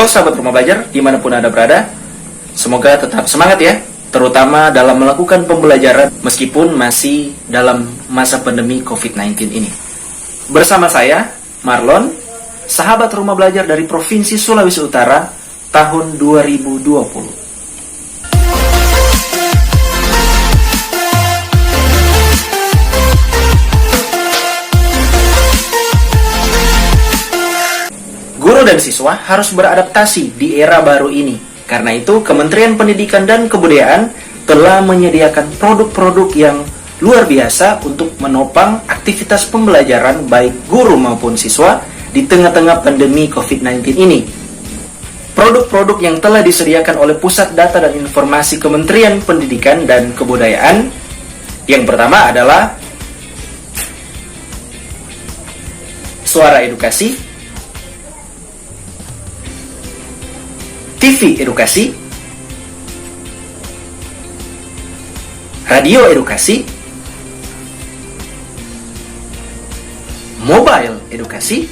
Halo sahabat Rumah Belajar, dimanapun Anda berada, semoga tetap semangat ya, terutama dalam melakukan pembelajaran meskipun masih dalam masa pandemi COVID-19 ini. Bersama saya, Marlon, sahabat Rumah Belajar dari Provinsi Sulawesi Utara, tahun 2020. Guru dan siswa harus beradaptasi di era baru ini. Karena itu, Kementerian Pendidikan dan Kebudayaan telah menyediakan produk-produk yang luar biasa untuk menopang aktivitas pembelajaran baik guru maupun siswa di tengah-tengah pandemi COVID-19 ini. Produk-produk yang telah disediakan oleh Pusat Data dan Informasi Kementerian Pendidikan dan Kebudayaan, yang pertama adalah Suara Edukasi, TV Edukasi, Radio Edukasi, Mobile Edukasi,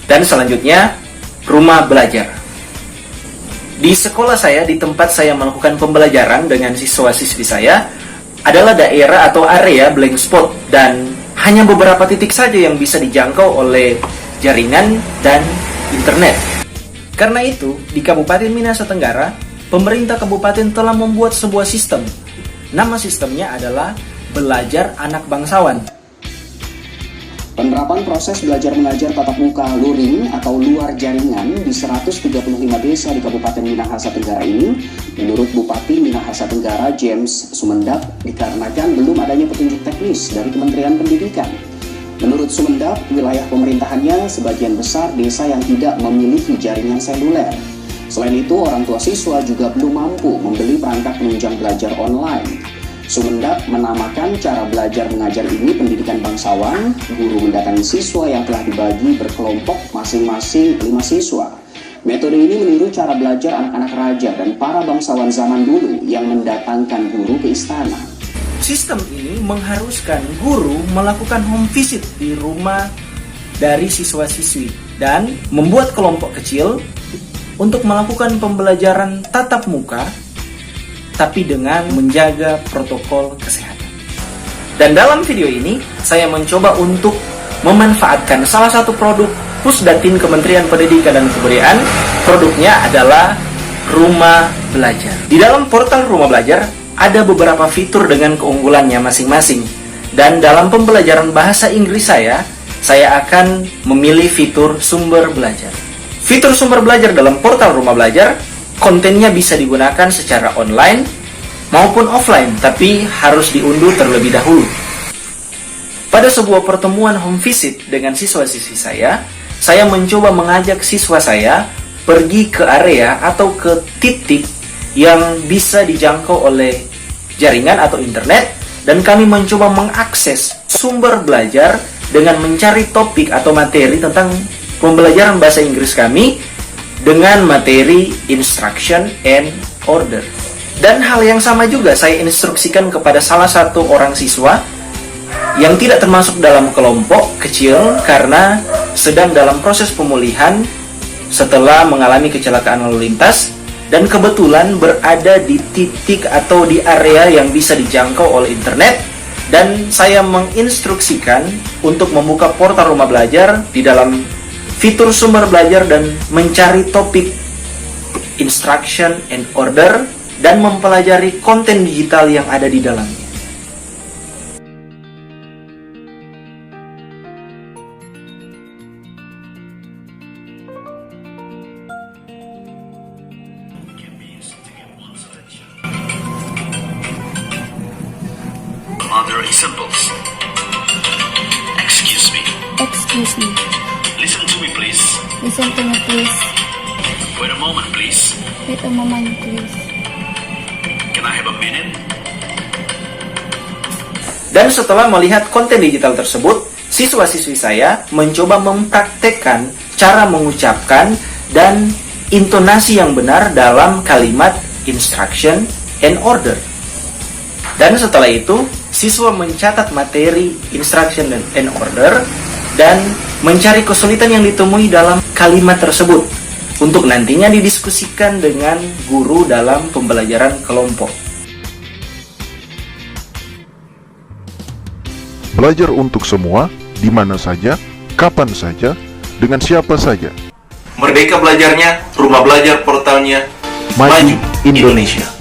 dan selanjutnya Rumah Belajar. Di sekolah saya, di tempat saya melakukan pembelajaran dengan siswa-siswi saya, adalah daerah atau area blank spot dan hanya beberapa titik saja yang bisa dijangkau oleh jaringan dan internet. Karena itu, di Kabupaten Minahasa Tenggara, pemerintah kabupaten telah membuat sebuah sistem. Nama sistemnya adalah Belajar Anak Bangsawan. Penerapan proses belajar mengajar tatap muka luring atau luar jaringan di 135 desa di Kabupaten Minahasa Tenggara ini, menurut Bupati Minahasa Tenggara James Sumendap, dikarenakan belum adanya petunjuk teknis dari Kementerian Pendidikan. Menurut Sumendap, wilayah pemerintahannya sebagian besar desa yang tidak memiliki jaringan seluler. Selain itu, orang tua siswa juga belum mampu membeli perangkat penunjang belajar online. Sumendap menamakan cara belajar mengajar ini pendidikan bangsawan. Guru mendatangi siswa yang telah dibagi berkelompok masing-masing 5 siswa. Metode ini meniru cara belajar anak-anak raja dan para bangsawan zaman dulu yang mendatangkan guru ke istana. Sistem ini mengharuskan guru melakukan home visit di rumah dari siswa-siswi dan membuat kelompok kecil untuk melakukan pembelajaran tatap muka tapi dengan menjaga protokol kesehatan. Dan dalam video ini, saya mencoba untuk memanfaatkan salah satu produk Pusdatin Kementerian Pendidikan dan Kebudayaan. Produknya adalah Rumah Belajar. Di dalam portal Rumah Belajar, ada beberapa fitur dengan keunggulannya masing-masing. Dan dalam pembelajaran bahasa Inggris saya akan memilih fitur sumber belajar. Fitur sumber belajar dalam portal Rumah Belajar, kontennya bisa digunakan secara online maupun offline, tapi harus diunduh terlebih dahulu. Pada sebuah pertemuan home visit dengan siswa-siswi saya mencoba mengajak siswa saya pergi ke area atau ke titik yang bisa dijangkau oleh jaringan atau internet, dan kami mencoba mengakses sumber belajar dengan mencari topik atau materi tentang pembelajaran bahasa Inggris kami dengan materi instruction and order. Dan hal yang sama juga saya instruksikan kepada salah satu orang siswa yang tidak termasuk dalam kelompok kecil karena sedang dalam proses pemulihan setelah mengalami kecelakaan lalu lintas dan kebetulan berada di titik atau di area yang bisa dijangkau oleh internet, dan saya menginstruksikan untuk membuka portal Rumah Belajar di dalam fitur sumber belajar dan mencari topik instruction and order dan mempelajari konten digital yang ada di dalamnya. Other examples. Excuse me. Excuse me. Listen to me, please. Listen to me, please. Wait a moment, please. Wait a moment, please. Can I have a minute? Dan setelah melihat konten digital tersebut, siswa-siswi saya mencoba mempraktekkan cara mengucapkan dan intonasi yang benar dalam kalimat instruction and order. Dan setelah itu, siswa mencatat materi instruction and order dan mencari kesulitan yang ditemui dalam kalimat tersebut untuk nantinya didiskusikan dengan guru dalam pembelajaran kelompok. Belajar untuk semua, di mana saja, kapan saja, dengan siapa saja. Merdeka belajarnya, rumah belajar portalnya, Maju Indonesia.